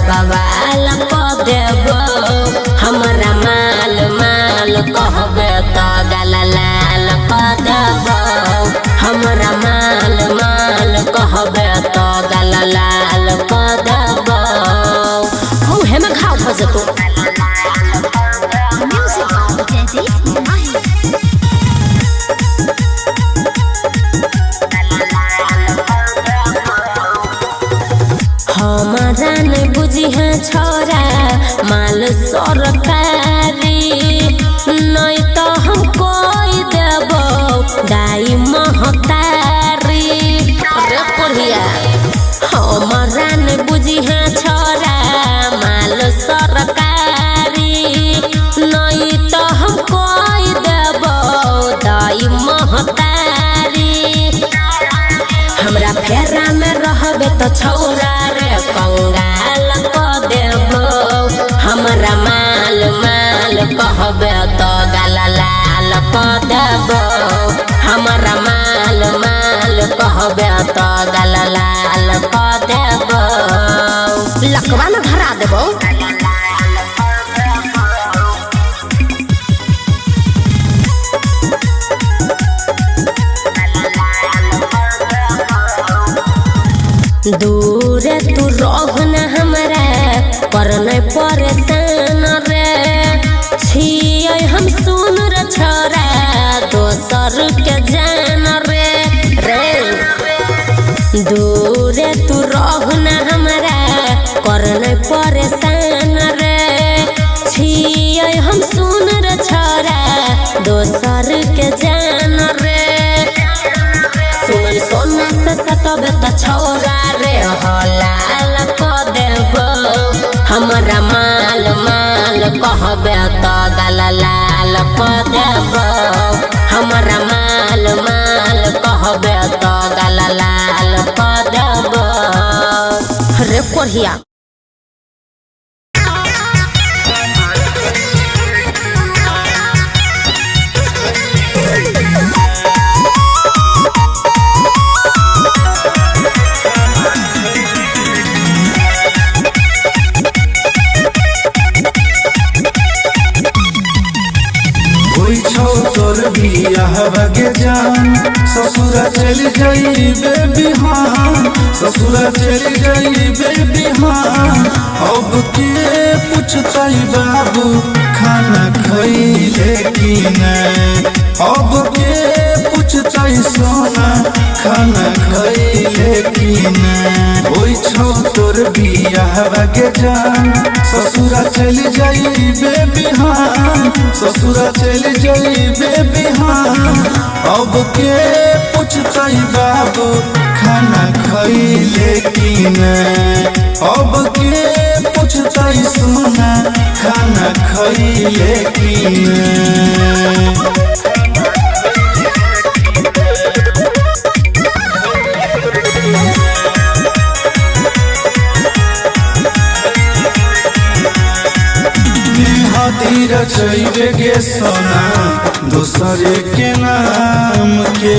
बवाल क देबो हमरा माल माल कहबे तो गला लाल क देबो हमरा माल माल कहबे तो गला लाल क देबो हो हेमे घाव भ जतो हमारा नहीं बुझी है छोरा माल सरकारी नहीं तो हम कोई देबो गाई महतारी रे पुरिया हमारा नहीं बुझी है छोरा माल सरकारी नहीं तो हम कोई देबो दाई महतारी हमरा फेरा में रहबे तो छौरा रे कंगाल क देबो हमरा माल माल कहबे तो गला लाल क देबो हमरा माल माल कहबे तो गला लाल क देबो लकवा न धरा देबो दूर तू रहना हमरा पर नहीं परेशान रे छियै हम सुन रे छोरा दोसर के जान रे दूर तू रहना हमरा पर नहीं परेशान रे छियै हम सुन रे छोरा दोसर के जान रे सुन सोना से सटबे तो छौरा रे हलाल क देबो हमरा माल माल कहबे तो गला लाल क देबो हमरा माल माल कहबे तो गला लाल क देबो रे कोढ़िया तोर बियाह बगे जान ससुरा चल जाइबे बिहान ससुरा चल जाइबे बिहान अब के पूछताई बाबू खाना खइले कि नहीं अब के पूछताई सोना खाना खइले कि नहीं ओइ छौ तोर बियाह बगे जान ससुरा चल जाइबे बिहान ससुरा चल जाइबे बिहान अब के पूछताई बाबू खाना खइले कि नहीं अब के पूछताई सोना खाना खइले कि नहीं तीर चैबे गे सोना दूसरे के नाम के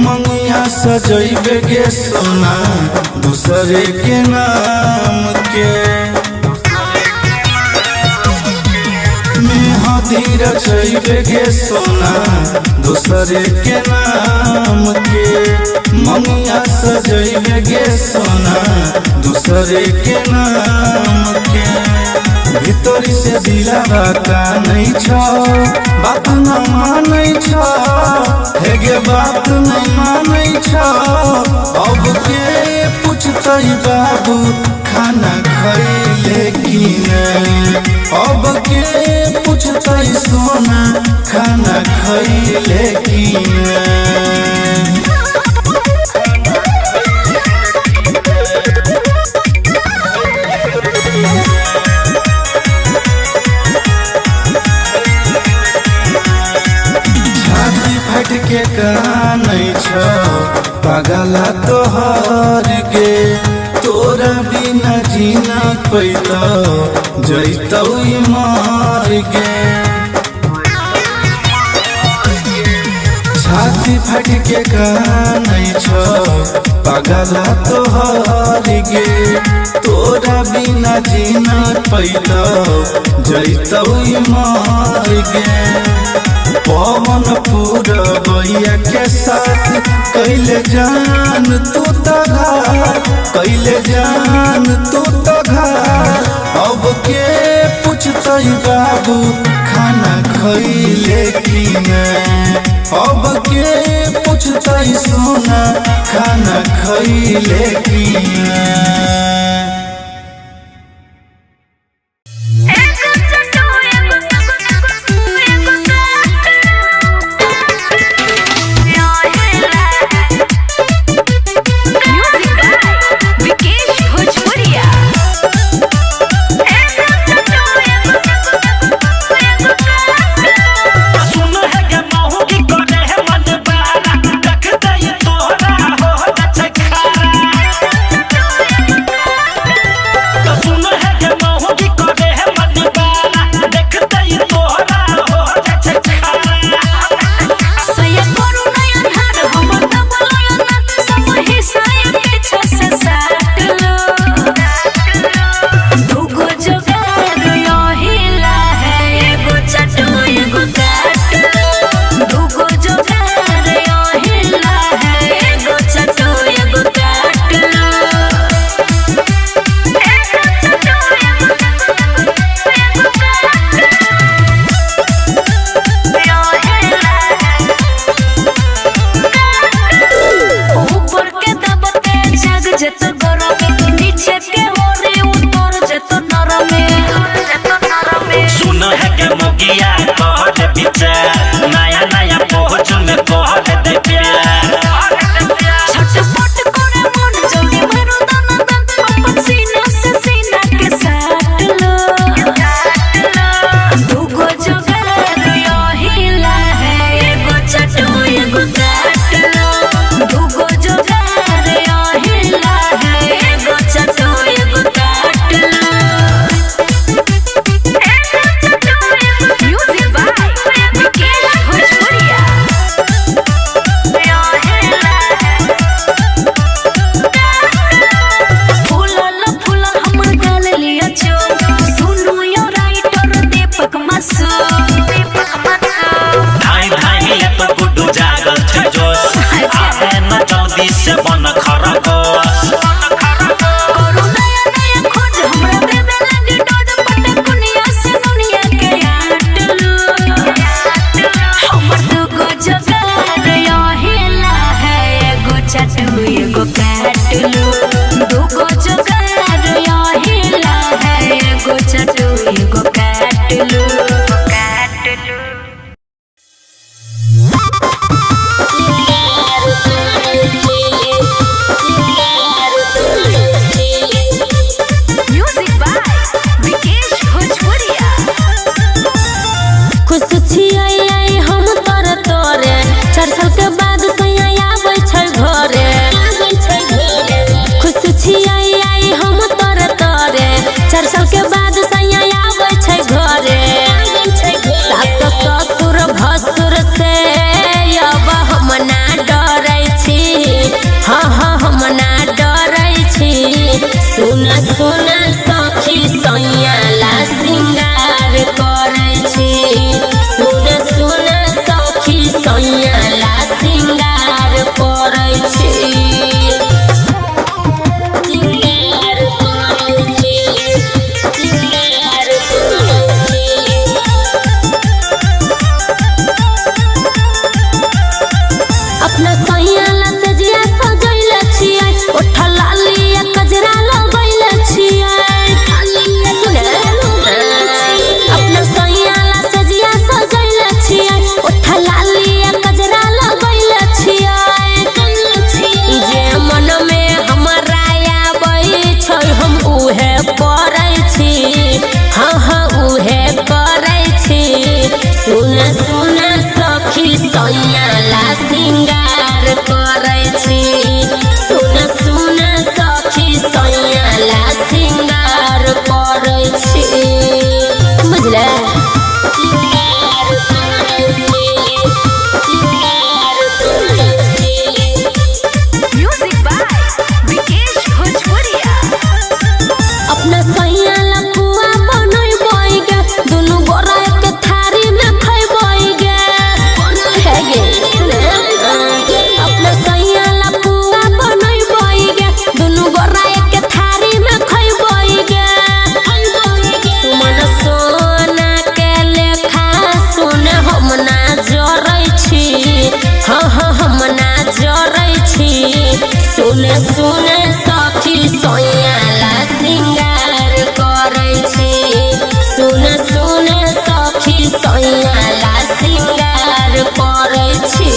मंगिया सजैबे गे सोना दूसरे के नाम के तीर चैबे गे सोना दूसरे के नाम के मंगिया सजैबे गे सोना दूसरे के नाम के भीतरी से दिलावा का नहीं छो बात न मानै छो हेगे बात नहीं मानै छो अब के पूछताई बाबू खाना खइले कि नहीं अब के पूछताई सोना खाना खइले कि नहीं के कानै छौ पागला तोहर गे तोरा बिना जीना पैतौ जैतौ मार गे छाती फट के कानै छौ पागला तोहर गे तोरा बिना जीना पैतौ जैतौ मर गे पवन पूरबैया के साथ कैले जान तू तो घात कैले जान तू तो घात अब के पूछतै बाबू खाना खैले कि नहीं अब के पूछतै सोना खाना खैले कि नहीं सुने सुने सखी सोयाला सिंगार करै छी सुने सुने सखी सोयाला सिंगार करै छी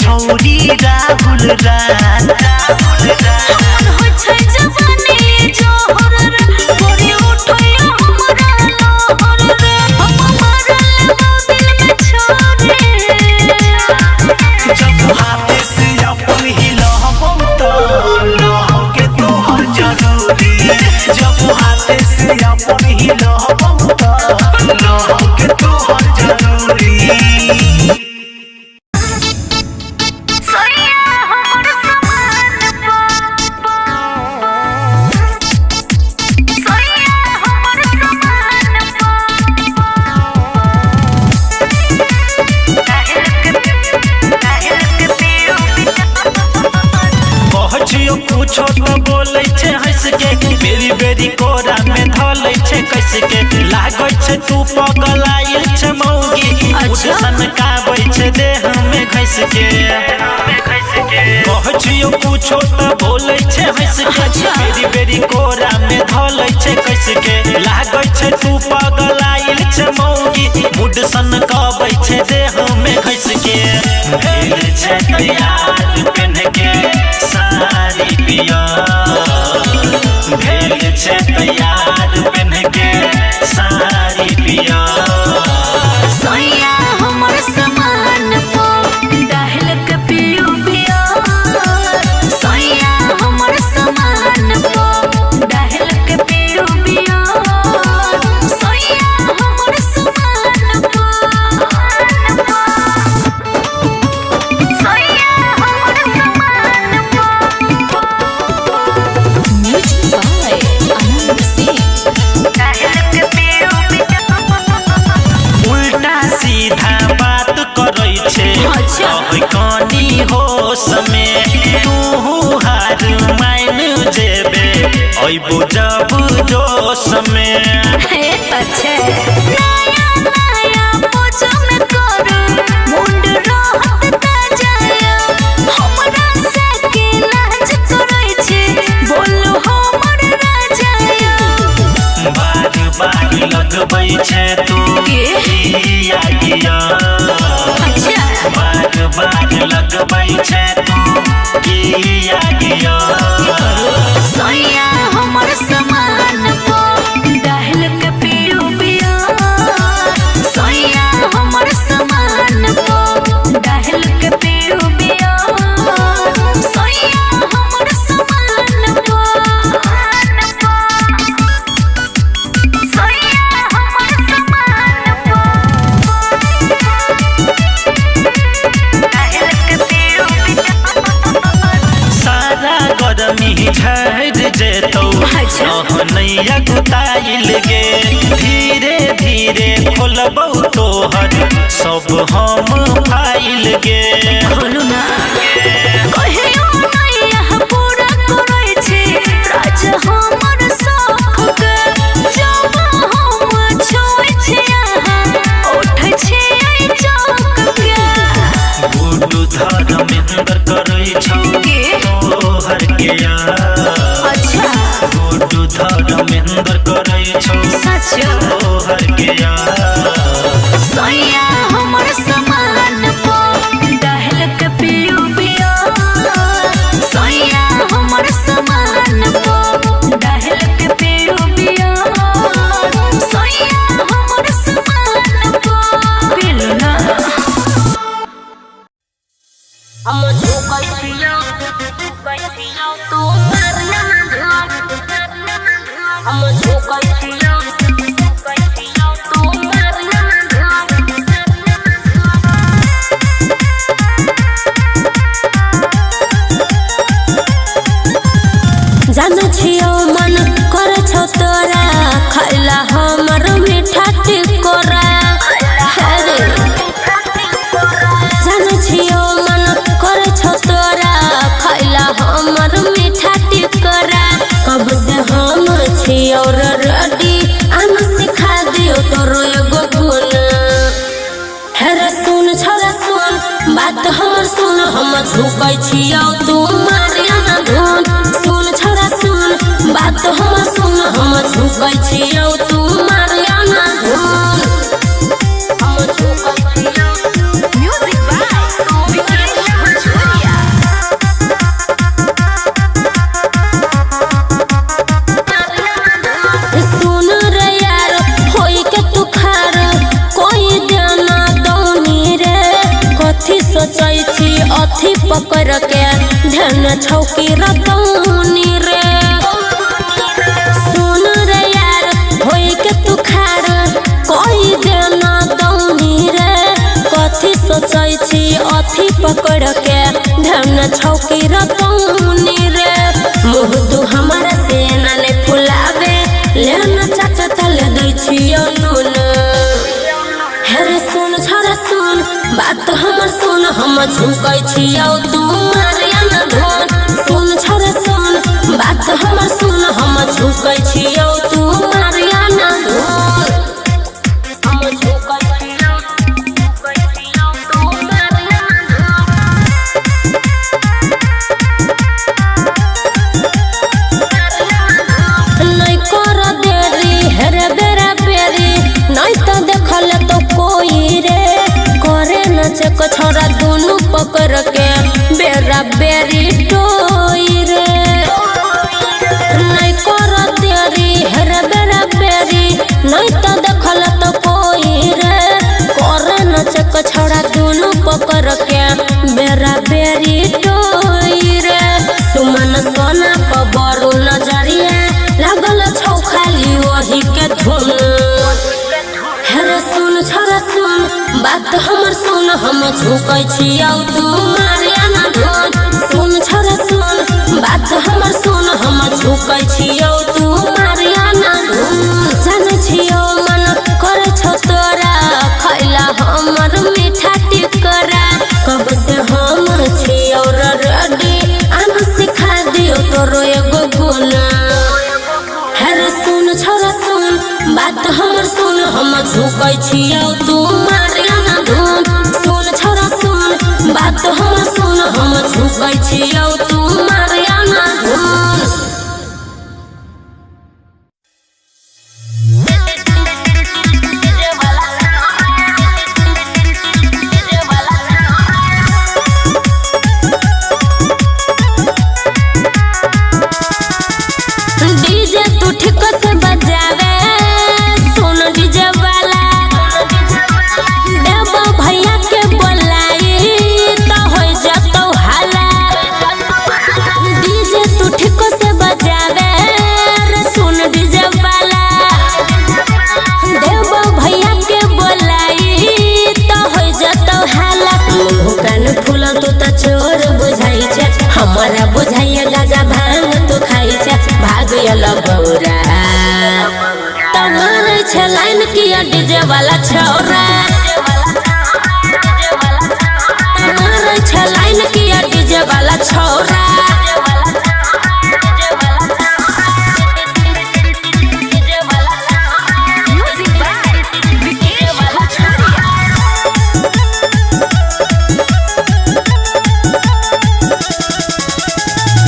छौरी राहुल रात कुछो तो बोले छे हंस के बेरी बेरी कोरा में धले छे कस के लागै छे तू पगलाइल छे मौगी उठसन काबै छे देह में घस के कहछियो कुछो तो बोले छे हंस के बेरी बेरी कोरा में धले छे कस के लागै छे तू पगलाइल छे मौगी उठसन काबै छे देह में घस के भेल छे तैयार पहन के सारी पिया भेल छे तैयार पहन के सारी पिया सोया हमर समान पो डाहल के पियो पिया सोया हमर समान पो डाहल के पियो पिया सोया हमर समान पो सोया हमर समान पो होश में तू हार मान जेबे अइबो जब जोश में अच्छे नया नया पोछा में करू मुंड रहत ताजा हमरा से के लाज करै छी बोलू हमर राजा बार बार लगबै छै तू किया किया अच्छा बार बार लगबै छै तू किया किया सैया हमर समान को दहल के पीरू पिया सैया हमर समान को दहल के पीरू पिया सैया हमर समान को सैया हमर समान को दहल के पीरू पिया सारा गरमी झड़ जेतौ नैया गुताइल गे धीरे धीरे खोलबौ तोहर सब हम फाइल गे बोलू ना कहियो नैया पूरा करै छी राज हमर शौक के जब हम छोइ छी अहाँ उठै छी चौक के गुडू धर्मेंद्र करै छौ तोहर के अच्छा गुडू धर्मेंद्र करै छौ सच तोहर के सैया हमर समान को दहल के पियो पिया सैया हमर समान को दहल के पियो पिया सैया हमर समान को पिलो ना हम झुकै छियौ तू मारना हम झुकै छियौ तू मारना जाने छियौ मन करे छौ तोरा खैला हमर मीठा टिकोरा अरे जाने छियौ मन करे छौ तोरा खैला हमर मीठा टिकोरा कब से हम छियौ रेडी आन सिखा दियो तोरो एगो गुण हेरे सुन छोरा सुन बात हमर सुन हम झुकै छियौ तू मारिया ना धुन सुन छोरा सुन बात हमर सुन हम झुकै छियौ तू मारिया ना धुन हम झुकै छियौ म्यूजिक बाय विकेश भजोरिया सुन रे यार होई के तू खार कोई देना दौनी रे कथी सोचै छी अथी पकड़ के ध्यान छौकी रतौनी रे सुन रे यार होई के तू खार कोई देना दौनी रे कथी सोचै छी अथी पकड़ के ध्यान छौकी रतौनी रे मुँह तू हमारा सेना ने फुलावे लेना चाचा तले दै छियौ नून हेरे सुन छोरा सुन बात हमर सुन हम झुकै छियौ तू मारिया ना धुन सुन छोरा सुन बात हमर सुन हम झुकै छियौ तू मारिया ना धुन हम झुकै छियौ तू मारिया ना धुन नहीं कर देरी हेरे बेरा बेरी नहीं तो देखल तो कोई रे करे न चक छोरा दोनों पकड़ के बेरा बेरी टोई रे नहीं कर देरी हेरे बेरा बेरी नहीं तो देखल तो कोई रे करे न चक छोरा दोनों पकड़ के बेरा बेरी टोई रे सुमन सोना पर बड़ू नजरिया लागल छौ खाली वही के धुन हेरे सुन छोरा सुन बात हमर सुन हम झुकै छियौ तू मारिया ना धुन सुन छोरा सुन बात हमर सुन हम झुकै छियौ तू मारिया ना धुन जाने छियौ मन करे छौ तोरा खैला हमर मीठा टिकोरा कब से हम छियौ बात हमर सुन हम झुकै छियौ तू मारिया ना धुन सुन छोरा सुन बात हमर सुन हम झुकै छियौ तू मारिया ना धुन डीजे तू ठीक से बजावे सुन डीजे वाला देव भैया के बोलाई तो हो जातो हाला डीजे तू ठीक से बजावे रे सुन डीजे वाला देव भैया के बोलाई तो हो जातो हाला मुंह कान फूल तू त चोर बुझाई छे हमारा बुझाइए गाजा भांग तू खाई छे भाग यलो गौरा तमारे छे लाइन किया डीजे वाला छौरा तमारे छे लाइन किया डीजे वाला छौरा Music by Vikesh Bhojpuria.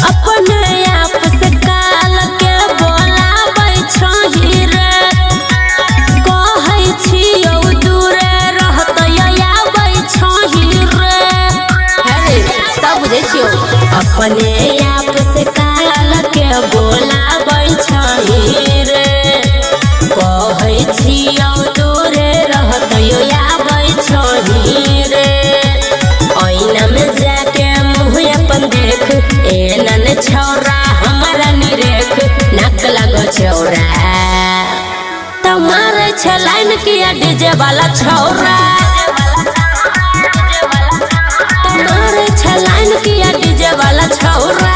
अपने आप से काल के बोलाबै छही रे कहै छियौ दूरे रहतै आबै छही रे हे सब बुझै छियौ अपने आप से काल के बोलाबै छही रे कहै छियौ दूरे रहतै आबै छही रे ऐना में जाके मुँह अपन देख एनन छौरा हमारा निरेख नाक लगो छौरा तमारे छे लाइन किया डीजे वाला छौरा तमारे छे लाइन किया डीजे वाला छौरा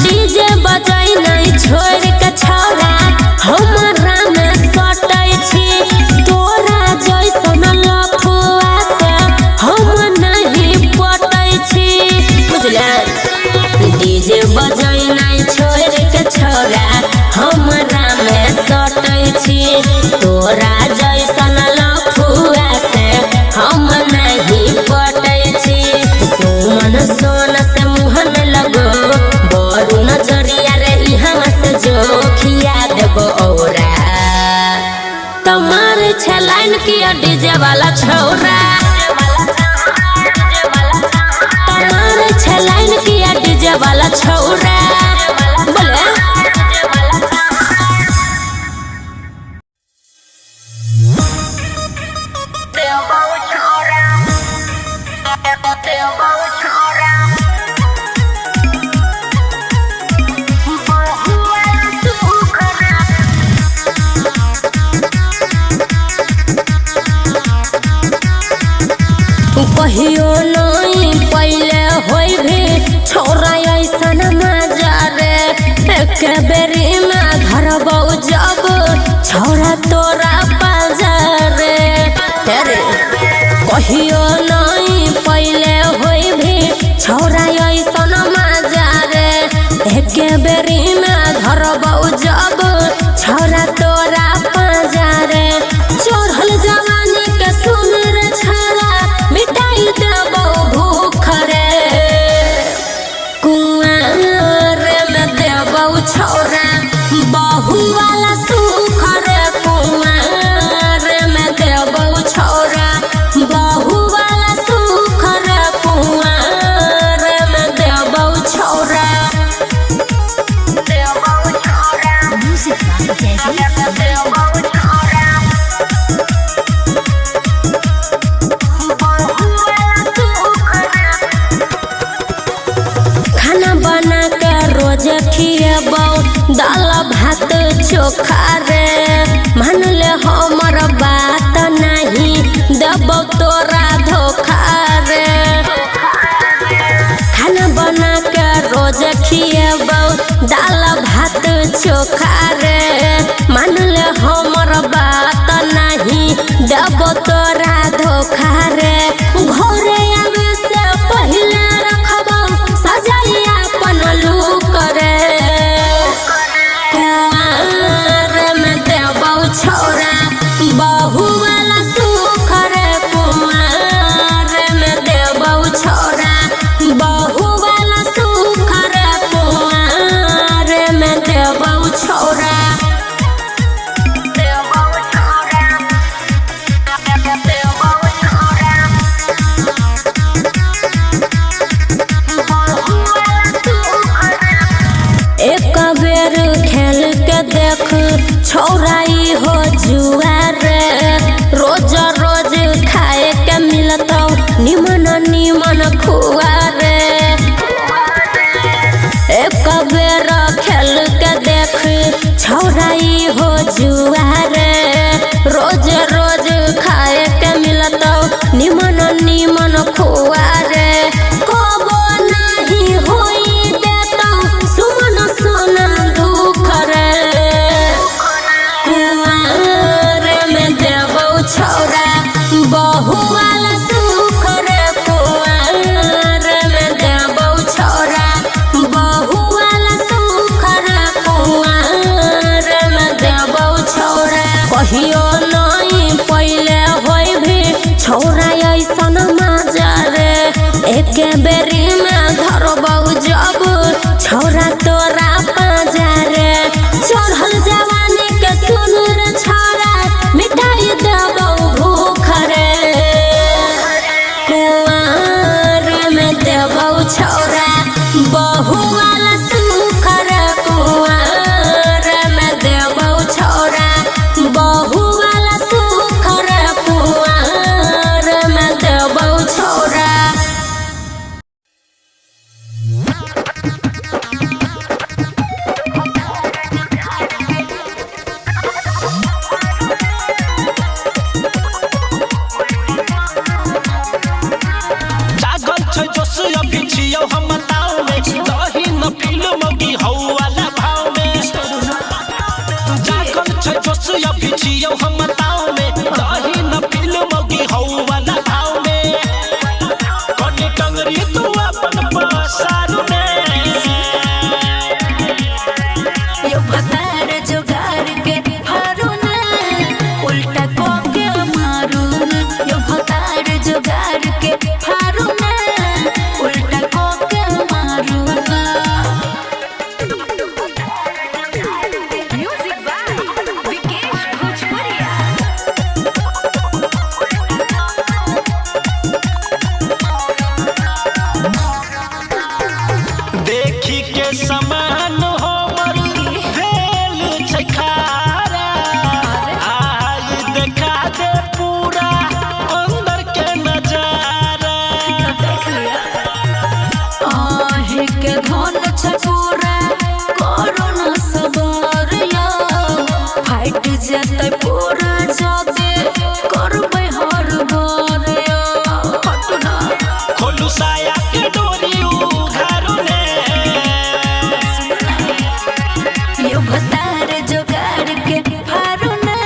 डीजे बजाई नहीं छोड़ के छौरा हमारा में सटै छी तोरा जैसन लफुआ से हम नहीं पटै छी बुझले डीजे बजाई नहीं छोड़ के छौरा हमारा में सटै छी तोरा जैसन लफुआ से हम नहीं पटै छी सुमन सोन से मुहन लगो बरू नजरिया रे इहाँ से जो खिया देबो औरा तमारे छे लाइन किया डीजे वाला छौरा तमारे छे लाइन किया डीजे वाला छौरा बोले कहियो नहीं पहले होई भी छौरा ऐसन मजा रे एक बेरी में घर बहु जब छौरा तोरा पाजा रे तेरे कहियो नहीं पहले होई भी छौरा ऐसन मजा रे एक बेरी में घर बहु जब छौरा तोरा पाजा रे चढ़ल जवानी के सुन रे छौरा मिटाई देबो भूख रे कुआर में देबो छौरा बहु वाला सुख रे कुआर में देबो छौरा बहु वाला सुख रे कुआर में देबो छौरा Music by Vikesh खाना बना के रोज खिएबो दाल भात चोखा रे मान ले हमर बात नहीं देबो तोरा धोखा रे खाना बना के रोज खिएबो दाल भात चोखा रे मान ले हमर बात लगबो तोरा धोखा रे घरे आवे से पहले रखबो सजाई अपन लूक रे कुंवर में देबो छौरा बहु वाला सुख रे कुंवर में देबो छौरा बहु वाला सुख रे कुंवर में देबो छौरा एक बेर खेल के देख छौराई हो जुआ रे रोज रोज खाए के मिलतौ निमन निमन खुआ रे एक बेर खेल के देख छौराई हो जुआ रे रोज रोज खाए के मिलतौ निमन निमन खुआ रे कबो नहीं होई देतौ सुमन सोना दुख रे कुंवर में देबो छौरा बहु वाला सुख रे कुंवर में देबो छौरा बहु वाला सुख रे कुंवर में देबो छौरा कहियो नहीं पहिले होई भी छौरा ऐसन मजा रे एक बेरी में धरबौ जब छौरा तोरा पाजा रे चढ़ल जवानी के सुन रे छौरा मिटाई देबौ भूख रे कुंवर में देबौ छौरा बहु वाला सुख रे कुंवर में देबौ छौरा बहु वाला सुख रे कुंवर में देबौ छौरा जागल छै जोश अभी छियौ हम ताव में दही न फिल्म की हौ वाला भाव में जागल छै जोश अभी छियौ हम ताव में दही न फिल्म की हौ वाला भाव में कनी टंगरी तू अपन पसारू ने यो भतार जोगार के फारू ना उल्टा को के मारू ना यो भतार जोगार के फारू ना उल्टा को के मारू ना म्यूजिक बाय विकेश भोजपुरिया देखी के समान हमर भेल छै खारा आई देखा दे पूरा अंदर के नजारा आहे के धन छपूरा कोरोना सबरिया फाइट जेतै पूरा जदे करबै हर बरिया हटना खोलू साया के डोरी उघारू ने यो भतार जोगार के फारू ना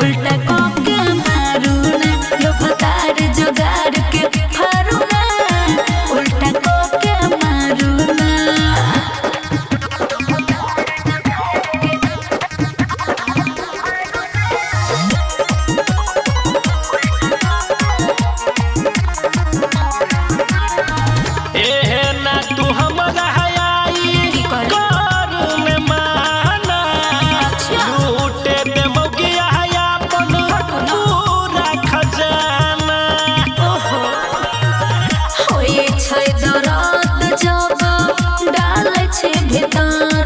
उल्टा को के मारू ना यो भतार जोगार के फारू ना उल्टा को के मारू ना एहे ना तू हमरा हयाई की कर? कर में माना लूटे दे मौगिया हया अपन पूरा खजाना होई छै दरद जब डालै छै भीतर